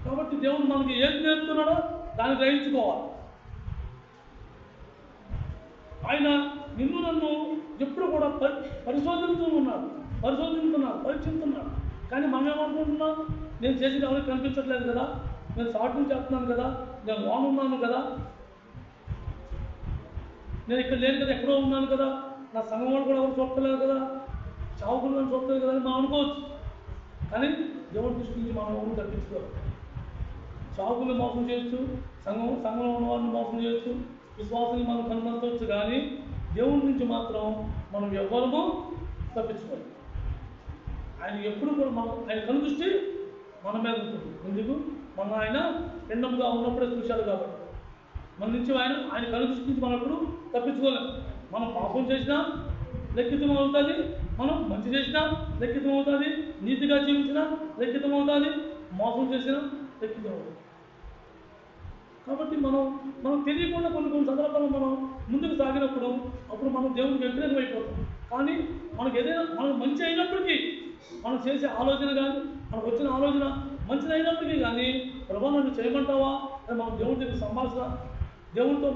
కాబట్టి దేవుడు మనకి ఏది నేర్పుతున్నాడో దాన్ని గ్రహించుకోవాలి. ఆయన నిన్ను నన్ను ఎప్పుడు కూడా పరిశోధిస్తున్నాడు, పరీక్షిస్తున్నాడు. కానీ మనం ఏమనుకుంటున్నాం, నేను చేసేది ఎవరికి కనిపించట్లేదు కదా, నేను సాటును చేస్తున్నాను కదా, నేను లోన్ ఉన్నాను కదా, నేను ఇక్కడ లేను కదా, ఎక్కడో ఉన్నాను కదా, నా సంఘం వాళ్ళు కూడా ఎవరు చూడలేదు కదా, చావుకులు నన్ను చూడలేదు కదా అని మనం అనుకోవచ్చు. కానీ దేవుడి దృష్టి నుంచి మనం ఎవరు తప్పించుకోవాలి. చావుకుల్ని మోసం చేయొచ్చు, సంఘంలో ఉన్న వారిని మోసం చేయొచ్చు, విశ్వాసాన్ని మనం కనుమర్చవచ్చు, కానీ దేవుడి నుంచి మాత్రం మనం ఎవ్వరము తప్పించుకోవాలి. ఆయన ఎప్పుడు కూడా ఆయన కనుదృష్టి మన మీద ఉంటుంది. ఎందుకు, మన ఆయన పిండంగా ఉన్నప్పుడే చూశాడు కాబట్టి మన నుంచి ఆయన కనుదృష్టి నుంచి మనం ఎప్పుడు తప్పించుకోలేము. మనం పాపం చేసినా లెక్కితం అవుతుంది, మనం మంచి చేసినా లెక్కితం అవుతుంది, నీతిగా జీవించినా లెక్కితం అవుతుంది, మోసం చేసినా లెక్కితం అవుతుంది. కాబట్టి మనం తెలియకుండా కొన్ని సందర్భాల్లో మనం ముందుకు సాగినప్పుడు అప్పుడు మనం దేవునికి వ్యతిరేకం అయిపోతాం. కానీ మనకు ఏదైనా మనకు మంచి అయినప్పటికీ, మనం చేసే ఆలోచన కానీ మనకు వచ్చిన ఆలోచన మంచిది అయినప్పటికీ కానీ, ప్రభా నన్ను చేయమంటావా అని మనం దేవుడి దగ్గర సంభాషణ, దేవుడితో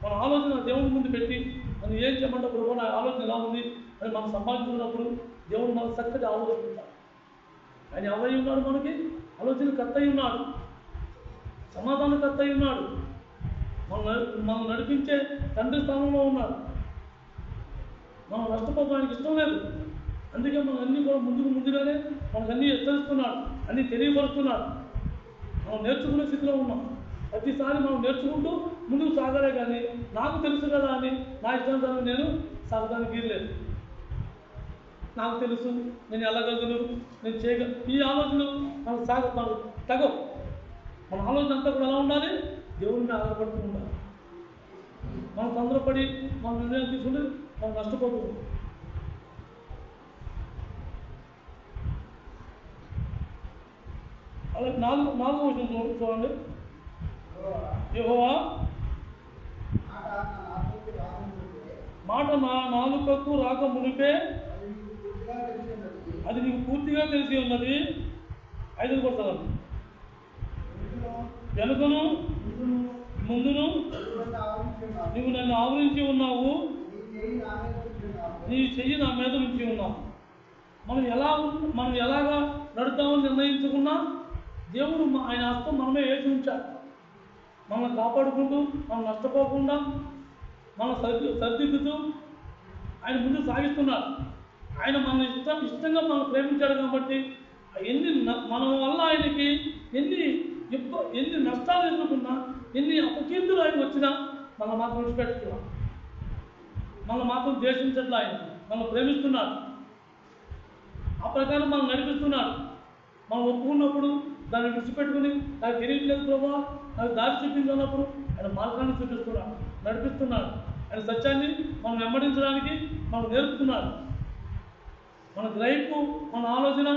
మన ఆలోచన దేవుడి ముందు పెట్టి మనం ఏం చేయమంటావు ప్రభా, నా ఆలోచన ఎలా ఉంది అని మనం సంభాషించుకున్నప్పుడు దేవుడు మనకు చక్కటి ఆలోచిస్తాడు. ఆయన ఎవరై ఉన్నాడు, మనకి ఆలోచన కర్త అయి ఉన్నాడు, సమాధానకర్త అయి ఉన్నాడు, మనం నడిపించే తండ్రి స్థానంలో ఉన్నాడు. మనం నష్టపోవడానికి ఇష్టం లేదు. అందుకే మనం అన్నీ కూడా ముందుగానే మనకు అన్నీ హెచ్చరిస్తున్నాడు, అన్నీ తెలియపరుస్తున్నాడు. మనం నేర్చుకునే స్థితిలో ఉన్నాం. ప్రతిసారి మనం నేర్చుకుంటూ ముందుకు సాగాలే కానీ నాకు తెలుసు కదా అని నా ఇష్టాంతరం నేను సాగడానికి వీల్లేదు. నాకు తెలుసు, నేను వెళ్ళగలను, నేను చేయగలను, ఈ ఆలోచన మనకు తగవు. మన ఆలోచన అంతా కూడా ఎలా ఉండాలి, దేవుడిని ఆధారపడుతూ ఉండాలి. మనం తొందరపడి మన నిర్ణయం తీసుకుంటే మనం నష్టపోతూ ఉంటాం. అలాగే నాలుగో విషయం చూడండి. యెహోవా మాట నా నాలుకకు రాక మునిపే అది నీకు పూర్తిగా తెలిసి ఉన్నది. 5 కొడతాను. వెనుకను ముందును నువ్వు నన్ను ఆవరించి ఉన్నావు, నీ చెయ్యి నా మీద నుంచి ఉన్నావు. మనం ఎలాగా నడుతామని నిర్ణయించుకున్నా దేవుడు ఆయన హస్తం మనమే వేసి ఉంచాడు. మనల్ని కాపాడుకుంటూ మనం నష్టపోకుండా మనం సరిదిద్దుతూ ఆయన ముందు సాగిస్తున్నాడు. ఆయన మన ఇష్టంగా మనం ప్రేమించాడు కాబట్టి మన వల్ల ఆయనకి ఎన్ని నష్టాలు ఎదుర్కొన్నా, ఎన్ని అపకీర్తులు ఆయన వచ్చినా మనం మాత్రం విడిచిపెట్టుకున్నాం. మనం మాత్రం ద్వేషించట్లా, ఆయన మనం ప్రేమిస్తున్నాడు. ఆ ప్రకారం మనం నడిపిస్తున్నాడు. మనం ఒప్పుకున్నప్పుడు దాన్ని విడిచిపెట్టుకుని నాకు తెలియట్లేదు ప్రభా, నాకు దారి చూపించున్నప్పుడు ఆయన మార్గాన్ని చూపిస్తున్నాడు, నడిపిస్తున్నాడు. ఆయన సత్యాన్ని మనం వెంబడించడానికి మనం నేర్పుతున్నాడు. మన గ్రహింపు, మన ఆలోచన,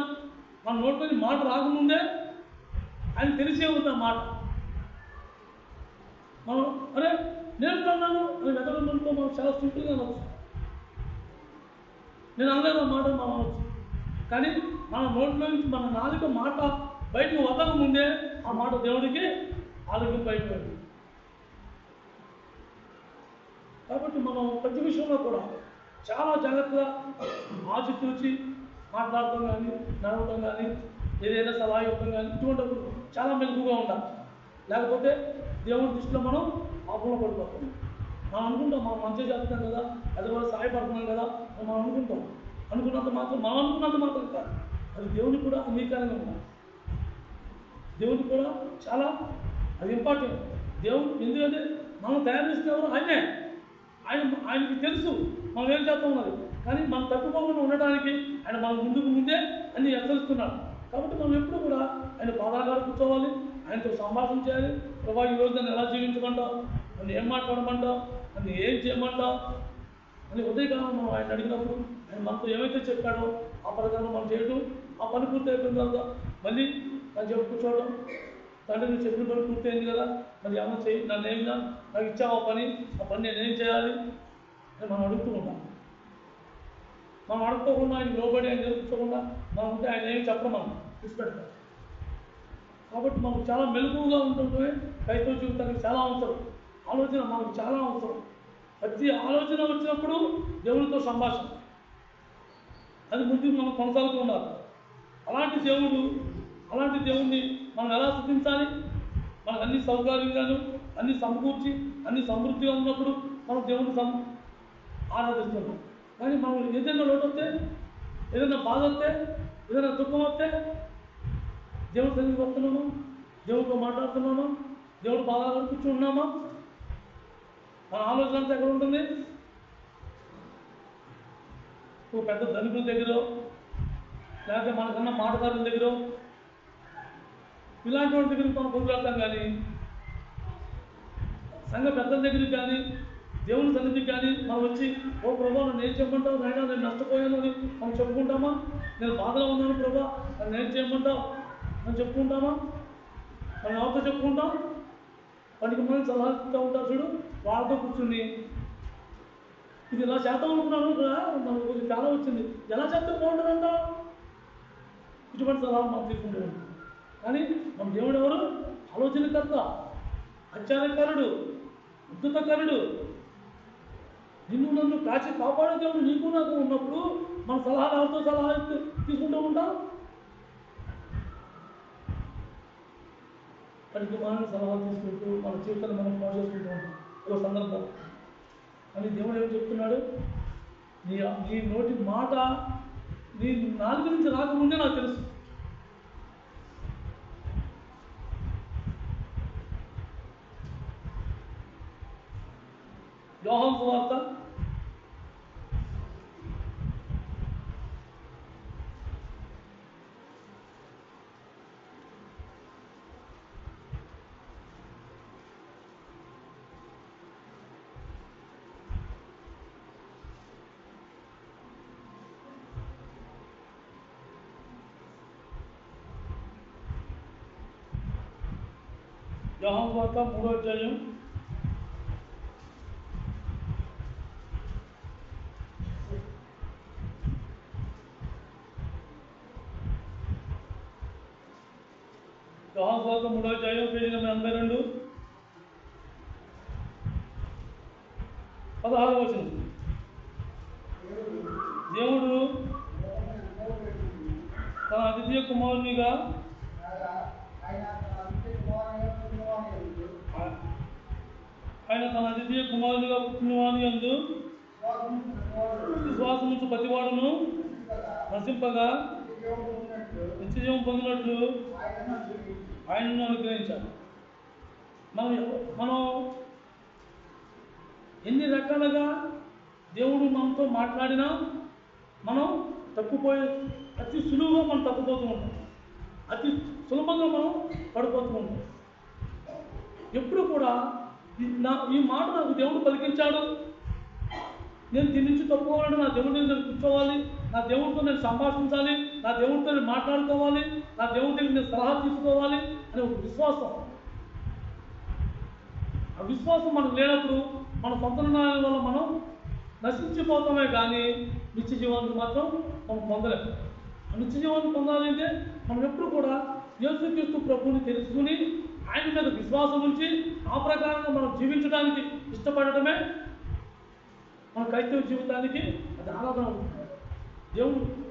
మన నోట్లోని మాట రాకముందే ఆయన తెలిసే ఉంది ఆ మాట. మనం అరే నేర్పుతున్నాను అని వెతకడంతో మనం చాలా సింపుల్గా అనవచ్చు. నేను అనలేదు ఆ మాట మనం అనవచ్చు. కానీ మన నోట్లో నుంచి మన నాలుక మాట బయటకు వదలక ముందే ఆ మాట దేవుడికి ఆలోచింపు అయిపోయింది. కాబట్టి మనం ప్రతి విషయంలో కూడా చాలా జాగ్రత్తగా ఆచితూచి మాట్లాడటం కానీ, నడవటం కానీ, ఏదైనా సలహా ఇవ్వటం కానీ ఇటువంటిప్పుడు చాలా మెలుగుగా ఉండాలి. లేకపోతే దేవుడి దృష్టిలో మనం ఆపంలో పడిపోతాం. మనం అనుకుంటాం మనం మంచిగా చేస్తున్నాం కదా, అది కూడా సహాయపడుతున్నాం కదా అని మనం అనుకున్నంత మాత్రం కాదు, అది దేవునికి కూడా అంగీకారంగా ఉండాలి. దేవునికి కూడా చాలా అది ఇంపార్టెంట్. దేవుడు ఎందుకంటే మనం తయారు చేసిన ఎవరు ఆయనే. ఆయనకి తెలుసు మనం ఏం చేస్తాం ఉన్నది. కానీ మనం తప్పుకోకుండా ఉండటానికి ఆయన మన ముందే అన్ని హెచ్చరిస్తున్నాడు. కాబట్టి మనం ఎప్పుడు కూడా ఆయన పాదాలు కూర్చోవాలి, ఆయనతో సంభాషణ చేయాలి. ప్రభా ఈరోజు నన్ను ఎలా జీవించమంటావు, నన్ను ఏం మాట్లాడమంటావు, నన్ను ఏం చేయమంటావు అని ఉదయకాలం మనం ఆయన అడిగినప్పుడు ఆయన మనతో ఏమైతే చెప్పాడో ఆ ప్రకారం మనం చేయడం, ఆ పని పూర్తి అయిపోయిన తర్వాత మళ్ళీ తను చెప్పు కూర్చోవడం. తండ్రి నువ్వు చెప్పిన పని పూర్తయింది కదా, మరి ఏమన్నా చేయి, నన్ను ఏమినా నాకు ఇచ్చావు ఆ పని నేనేం చేయాలి అని మనం అడుగుతూ ఉంటాం. మనం అడుక్కోకుండా ఆయన లోబడి ఆయన జరుపుకోకుండా మనం ఉంటే ఆయన ఏమి చెప్పడం మనం విడిచిపెడతాం. కాబట్టి మనకు చాలా మెలకువగా ఉంటుంటే క్రైస్తవ జీవితానికి చాలా అవసరం. ఆలోచన మనకు చాలా అవసరం. ప్రతి ఆలోచన వచ్చినప్పుడు దేవుడితో సంభాషణ, అది ముందు మనం కొనసాగుతూ ఉండాలి. అలాంటి దేవుడిని మనం ఎలా స్థుతించాలి? మనకు అన్ని సౌకర్యంగాను అన్ని సమకూర్చి అన్ని సమృద్ధిగా ఉన్నప్పుడు మనం దేవుడిని ఆరాధిస్తున్నాం. కానీ మనం ఏదైనా లోటు వస్తే, ఏదైనా బాధ వస్తే, ఏదైనా దుఃఖం వస్తే దేవుడి సన్నిధికి వస్తున్నామా, దేవుడితో మాట్లాడుతున్నామా, దేవుడు బాగా కూర్చున్నామా? మన ఆలోచన అంతా ఎక్కడ ఉంటుంది? ఒక పెద్ద ధనికుల దగ్గర, లేకపోతే మనకన్నా మాటదారుల దగ్గర, ఇలాంటి వాళ్ళ దగ్గరికి మనం పొందుకెళ్తాం. కానీ సంఘ పెద్దల దగ్గరికి కానీ దేవుని సన్నిధికి కానీ మనం వచ్చి ఓ ప్రభా నన్ను ఏం చెప్పమంటావు, నాయన నేను నష్టపోయాను అని మనం చెప్పుకుంటామా? నేను బాధలో ఉన్నాను ప్రభా నన్ను ఏం చేయమంటావు అని చెప్పుకుంటామా? మనం ఎవరితో చెప్పుకుంటాం? వాటికి మనం సలహా ఇస్తూ ఉంటారు చూడు, వాళ్ళతో కూర్చుని ఇది ఇలా చేద్దాం అనుకున్నాను కదా, మనకు కొంచెం చాలా వచ్చింది, ఎలా చేస్తే బాగుంటుందంట, ఇటువంటి సలహాలు మనం తీసుకుంటూ ఉంటాం. కానీ మన దేవుడు ఎవరు? ఆలోచనకర్త, ఆశ్చర్యకరుడు, అద్భుతకరుడు, నిన్ను నన్ను కాచి కాపాడే దేవుడు నీకు నాకు ఉన్నప్పుడు మన సలహాలు ఎవరితో సలహా తీసుకుంటూ ఉంటాం? వాటికి మనం సలహాలు తీసుకుంటూ మన జీవితాన్ని మనం పాడు చేసుకుంటూ ఉంటాం ఒక సందర్భం. అని దేవుడు ఏం చెప్తున్నాడు? నీ నోటి మాట నీ నాలుగు నుంచి రాకముందే నాకు తెలుసు. యోహాను సువార్త 3వ అధ్యాయం 3వ అధ్యాయం పేజీ నెంబర్ 82 16వ వచనం. దేవుడు తన అద్వితీయ కుమారునిగా పుట్టినవాని యందు విశ్వాసముంచు ప్రతివాడును నశింపగా నిత్యజీవం పొందినట్లు ఆయనను అనుగ్రహించాలి. మనం ఎన్ని రకాలుగా దేవుడు మనతో మాట్లాడినా మనం తప్పిపోయే అతి సులువుగా మనం తప్పిపోతూ ఉంటాం, అతి సులభంగా మనం పడిపోతూ ఉంటాం. ఎప్పుడు కూడా ఈ మాట నాకు దేవుడు పలికించాడు, నేను దీని నుంచి తప్పుకోవాలంటే నా దేవుడి దగ్గర కూర్చోవాలి, నా దేవుడితో నేను సంభాషించాలి, నా దేవుడితో నేను మాట్లాడుకోవాలి, నా దేవుడి దగ్గర నేను సలహా తీసుకోవాలి అనే ఒక విశ్వాసం. ఆ విశ్వాసం మనకు లేనప్పుడు మన సొంత నిర్ణయాల వల్ల మనం నశించిపోతామే కానీ నిత్య జీవాన్ని మాత్రం మనం పొందలేము. నిత్య జీవాన్ని పొందాలంటే మనం ఎప్పుడు కూడా యేసుక్రీస్తు ప్రభువుని తెలుసుకుని ఆయన మీద విశ్వాసం ఉంచి ఆ ప్రకారంగా మనం జీవించడానికి ఇష్టపడటమే మన క్రైస్తవ జీవితానికి అది ఆరాధన ఉంటుంది.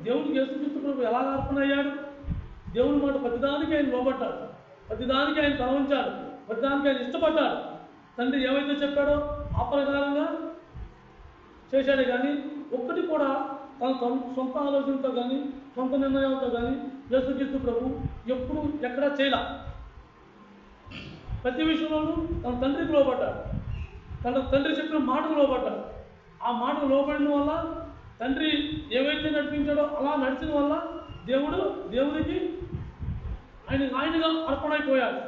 దేవుడికి యేసుక్రీస్తు ప్రభు ఎలా అర్పణ అయ్యాడు? దేవుని మాట ప్రతిదానికి ఆయన లోబడ్డాడు, ప్రతిదానికి ఆయన తల ఉంచాడు, ప్రతిదానికి ఆయన ఇష్టపడ్డాడు. తండ్రి ఏమైతే చెప్పాడో ఆ ప్రకారంగా చేశాడే కానీ ఒక్కటి కూడా తన సొంత ఆలోచనతో కానీ సొంత నిర్ణయాలతో కానీ యేసుక్రీస్తు ప్రభు ఎప్పుడు ఎక్కడా చేయలే. ప్రతి విషయంలోనూ తన తండ్రికి లోబడ్డాడు. తన తండ్రి చెప్పిన మాటకు లోబడ్డాడు. ఆ మాటకు లోబడిన వల్ల తండ్రి ఏవైతే నడిపించాడో అలా నడిచిన వల్ల దేవుడికి ఆయనగా అర్పణైపోయాడు.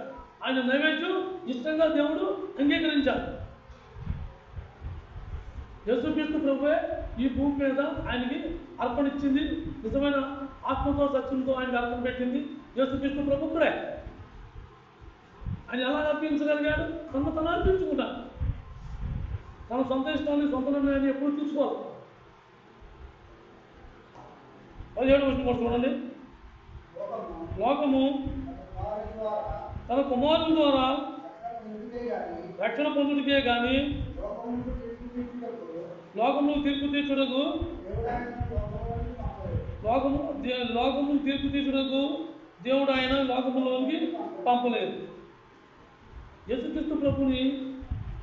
ఆయన నైవేద్యం ఇష్టంగా దేవుడు అంగీకరించాడు. యేసుక్రీస్తు ప్రభువే ఈ భూమి మీద ఆయనకి అర్పణ ఇచ్చింది. నిజమైన ఆత్మతో సత్యంతో ఆయనకి అర్పణ పెట్టింది యేసుక్రీస్తు ప్రభు కూడా. ఆయన ఎలా అర్పించగలిగాడు? తను అర్పించుకున్నాడు. తన సొంత ఇష్టాన్ని సొంత నిర్ణయాన్ని ఎప్పుడు తీసుకోవాలి. 17వ వచనం చూడండి. లోకము తన కుమారుని ద్వారా రక్షణ పొందుడికే గాని లోకము తీర్పు తీర్చుటకు దేవుడు ఆయన లోకములోనికి పంపలేదు. యేసుక్రీస్తు ప్రభుని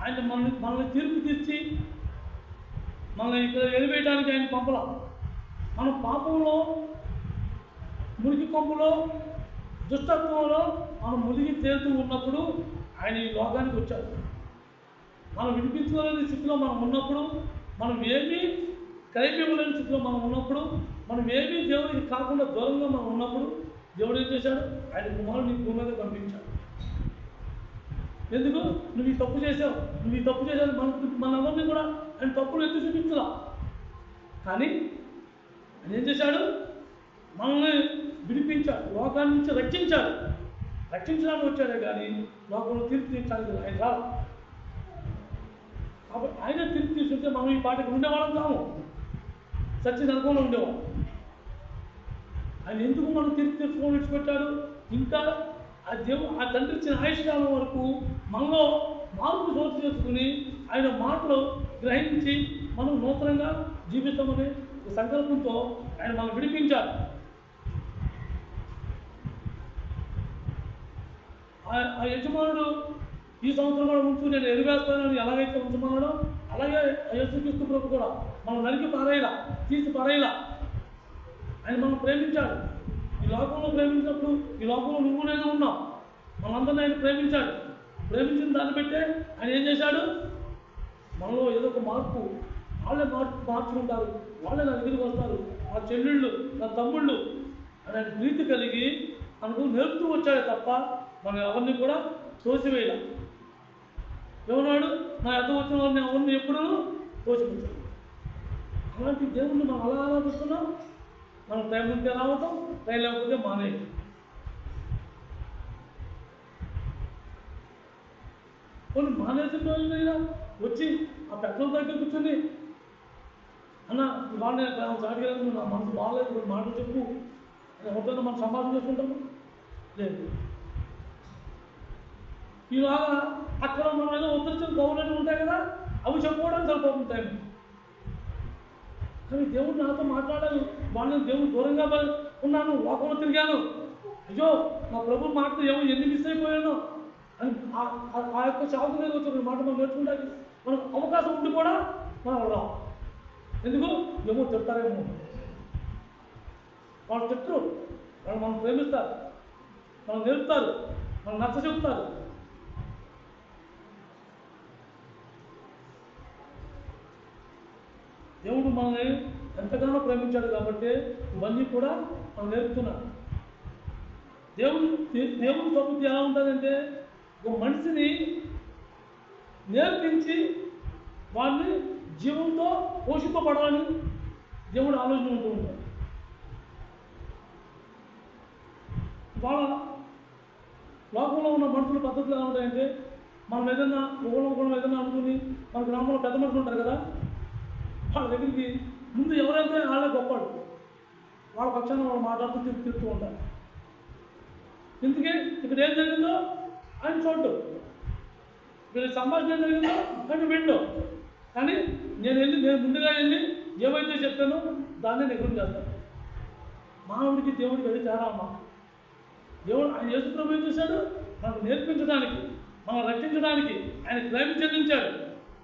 ఆయన మనల్ని తీర్పు తీర్చి మనల్ని ఇక్కడ ఎలివేయడానికి ఆయన పంపలా. మన పాపంలో, మురికి కొంపులో, దుష్టత్వంలో మనం మునిగి తేలుతూ ఉన్నప్పుడు ఆయన ఈ లోకానికి వచ్చాడు. మనం వినిపించుకోలేని స్థితిలో మనం ఉన్నప్పుడు, మనం ఏమీ కైపివ్వలేని స్థితిలో మనం ఉన్నప్పుడు, మనం ఏమీ దేవుడికి కాకుండా దూరంగా మనం ఉన్నప్పుడు దేవుడు ఏం చేశాడు? ఆయన కుమారుడు నీ భూమి మీద పంపించాడు. ఎందుకు? నువ్వు ఈ తప్పు చేసావు, మనందరినీ కూడా ఆయన తప్పులు ఎత్తి చూపించలా. కానీ ఆయన ఏం చేశాడు? మనల్ని విడిపించాడు, లోకాన్ని నుంచి రక్షించడానికి వచ్చాడే కానీ లోకంలో తీర్పు తీర్చడానికి ఆయన రాదు. కాబట్టి ఆయన తీర్పు తీసుకుంటే మనం ఈ పాటకి ఉండేవాళ్ళం కాము, సత్య నరకంలో ఉండేవాళ్ళం. ఆయన ఎందుకు మనం తీర్పు తీర్చుకొని విడిచిపెట్టాడు? ఇంకా ఆ తండ్రి ఇచ్చిన ఆయుష్కాలం వరకు మనలో మార్పు చోటు చేసుకుని ఆయన మాటలు గ్రహించి మనం నూతనంగా జీవిస్తామనే సంకల్పంతో ఆయన మనం విడిపించాడు. ఆ యజమానుడు ఈ సంవత్సరం కూడా ఉంచు, నేను ఎరువేస్తానని ఎలాగైతే ఉంచమన్నాడో అలాగే యేసుక్రీస్తు ప్రభు కూడా మనం నరికి పారేయలా, తీసి పారేయలా. ఆయన మనం ప్రేమించాడు. ఈ లోకంలో ప్రేమించినప్పుడు ఈ లోకంలో నువ్వు నేను ఉన్నావు. మనందరినీ ఆయన ప్రేమించాడు. ప్రేమించిన దాన్ని బట్టే ఆయన ఏం చేశాడు? మనలో ఏదో ఒక మార్పు, వాళ్ళే మార్చుకుంటారు, వాళ్ళే నా దగ్గరికి వస్తారు, నా చెల్లెళ్ళు, నా తమ్ముళ్ళు అని ఆయన ప్రీతి కలిగి మనకు నేర్పుతూ వచ్చాడే తప్ప మనం ఎవరిని కూడా తోసివేయాలి. ఎవరాడు నా ఎంత వచ్చిన వారిని ఎవరిని ఎప్పుడూ తోసిపుచ్చాడు. అలాంటి దేవుణ్ణి మనం అలా ఆలోచిస్తున్నాం. మనం టైం ఉంటే రావటం, టైం లేకపోతే మానేయటం. కొన్ని మానేసిన రోజులైనా వచ్చి ఆ పెట్రోల్ దగ్గర కూర్చొని అన్న ఇవాళ నేను చాటుకెళ్ళను, నా మనసు బాగాలేదు, కొన్ని మాటలు చెప్పు అని ఎవరితో మనం సంభాషణ చేసుకుంటాము. లేదు, ఇలాగా అక్కడ మనం ఏదో ఉత్తరించిన గౌరవం ఉంటాయి కదా, అవి చెప్పుకోవడానికి సరిపోతుంది టైం. కానీ దేవుడు నాతో మాట్లాడాలి, వాళ్ళని దేవుడు దూరంగా ఉన్నాను, లోకంలో తిరిగాను, అయ్యో నా ప్రభు మాటలు ఎన్ని మిస్ అయిపోయాను అని ఆ యొక్క చావుకు మీద వచ్చి మాట మనం నేర్చుకుంటానికి మనకు అవకాశం ఉండి కూడా మనం రావు. ఎందుకు? ఏమో చెప్తారేమో, వాళ్ళు చెప్తారు, వాళ్ళు మనం ప్రేమిస్తారు, మనం నేర్పుతారు, మనం నచ్చ చెప్తారు. దేవుడు మనల్ని ఎంతగానో ప్రేమించాడు కాబట్టి ఇవన్నీ కూడా మనం నేర్పుతున్నాడు. దేవుని ప్రవృత్తి ఎలా ఉంటుందంటే ఒక మనిషిని నేర్పించి వాడిని జీవంతో పోషింపబడాలని దేవుడు ఆలోచన ఉంటూ ఉంటాడు. వాళ్ళ లోకంలో ఉన్న మనుషుల పద్ధతులు ఎలా ఉంటాయంటే, మనం ఏదైనా ఏదైనా అనుకుని మన గ్రామంలో పెద్ద మనుషులు ఉంటారు కదా, వాళ్ళ దగ్గరికి ముందు ఎవరైతే వాళ్ళే గొప్పవాడు, వాళ్ళ పక్షాన వాళ్ళు మాట్లాడుతూ తిరుగుతూ ఉంటారు. ఇందుకే ఇక్కడ ఏం జరిగిందో ఆయన చూడ్డు, వీళ్ళ సంభాషణ ఏం జరిగిందో ఆయన విండు. కానీ నేను ముందుగా వెళ్ళి ఏవైతే చెప్పానో దాన్ని నిగ్రహం చేస్తాను. మానవుడికి దేవుడికి వెళ్ళి తేడా అమ్మా. దేవుడు ఆయన యేసు ప్రభు ఏం చేశాడు? మనకు నేర్పించడానికి, మనం రక్షించడానికి ఆయన ప్రేమ చెందించాడు.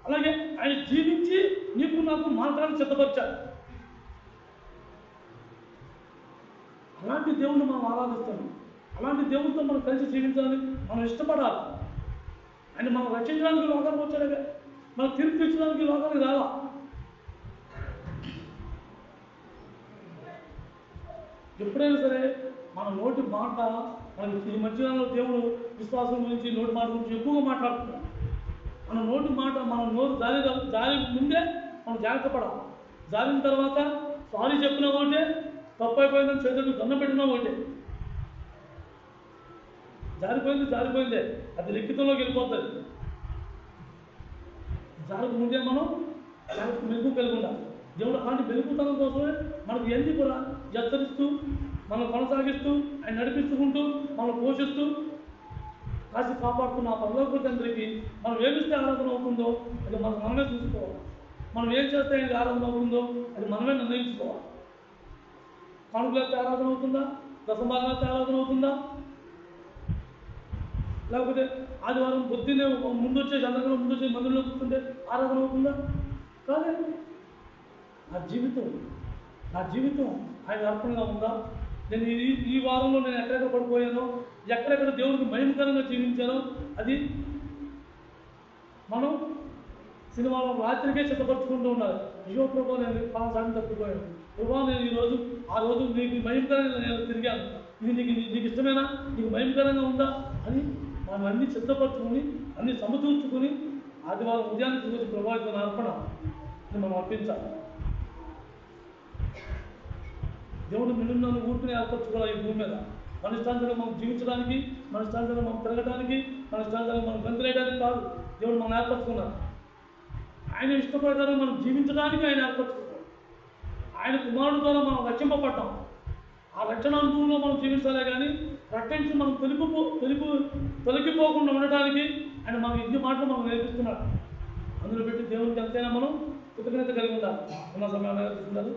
అలాగే ఆయన జీవించి నీకు నాకు మార్గాన్ని సిద్ధపరిచాడు. అలాంటి దేవుణ్ణి మనం ఆరాధిస్తాము. అలాంటి దేవుడితో మనం కలిసి జీవించాలని మనం ఇష్టపడాలి. ఆయన మనం రక్షించడానికి లోకానికి వచ్చాడుగా, మనం తీర్పు తీర్చడానికి లోకానికి రాలా. ఎప్పుడైనా సరే మన నోటి మాట, మనకి ఈ మధ్యకాలంలో దేవుడు విశ్వాసం గురించి నోటి మాట గురించి ఎక్కువగా మాట్లాడుతున్నాడు. మన నోటి మాట, మన నోరు జారి ముందే మనం జాగ్రత్త పడాలి. జారిన తర్వాత సారీ చెప్పినా ఒకటే, తప్పు అయిపోయిందని చేతులకు దండం పెట్టినా ఒకటే. జారిపోయిందే, అది లిఖితంలోకి వెళ్ళిపోతుంది. జారికి ముందే మనం మెలుగు కలిగి ఉండాలి. దేవుడు అలాంటి మెలుగుతనం కోసమే మనకు ఎన్ని కూడా హెచ్చరిస్తూ, మనం కొనసాగిస్తూ, ఆయన నడిపించుకుంటూ, మనం పోషిస్తూ, కాసి కాపాడుతున్న ఆ పరలోక తండ్రికి మనం ఏమిస్తే ఆరాధన అవుతుందో అది మనమే చూసుకోవాలి. మనం ఏం చేస్తే ఆయనకి ఆరాధన అవుతుందో అది మనమే నిర్ణయించుకోవాలి. కానుకలైతే ఆరాధన అవుతుందా, దశభాగాలైతే ఆరాధన అవుతుందా, లేకపోతే ఆదివారం పొద్దున్నే ముందు వచ్చేసి అందరికన్నా ముందు వచ్చేసి మందిరంలో కూర్చుంటే ఆరాధన అవుతుందా? కాదే. నా జీవితం ఆయన అర్పణగా ఉందా? నేను ఈ వారంలో నేను ఎక్కడెక్కడ పడిపోయానో, ఎక్కడెక్కడ దేవుడికి మహిమకరంగా జీవించానో అది మనం సినిమాలో రాత్రికే సిద్ధపరచుకుంటూ ఉండాలి. అయ్యో ప్రభా, నేను పలాసాన్ని తప్పిపోయాను, ప్రభా నేను ఈరోజు ఆ రోజు నీకు మహిమకరంగా నేను తిరిగాను, ఇది నీకు ఇష్టమేనా, నీకు మహిమకరంగా ఉందా అని మనం అన్ని సిద్ధపరచుకొని అన్ని సమతూర్చుకొని ఆదివారం ఉదయానికి చూసి ప్రభావితం అర్పణ మనం అర్పించాలి. దేవుడు నిన్ను ఊరుకునే ఏర్పరచుకోవాలి ఈ భూమి మీద. మన ఇష్టాంతరం మనం జీవించడానికి, మన ఇష్టాంతరం మనం తిరగడానికి, మన ఇష్టాంతరం మనం గంతులేయడానికి కాదు దేవుడు మనం ఏర్పరచుకున్నాడు. ఆయన ఇష్ట ప్రకారం మనం జీవించడానికి ఆయన ఏర్పరచుకున్నాడు. ఆయన కుమారుడు ద్వారా మనం రక్షింపబడ్డాం. ఆ రక్షణ అనుభవంలో మనం జీవించాలే కానీ రక్షించి మనం తొలగిపోకుండా ఉండటానికి ఆయన మనకి ఇన్ని మాటలు మనం నేర్పిస్తున్నాడు. అందులో పెట్టి దేవునికి ఎంతైనా మనం కృతజ్ఞత కలిగి ఉండాలి. ఉన్న సమయాన్ని నేర్పిస్తున్నారు.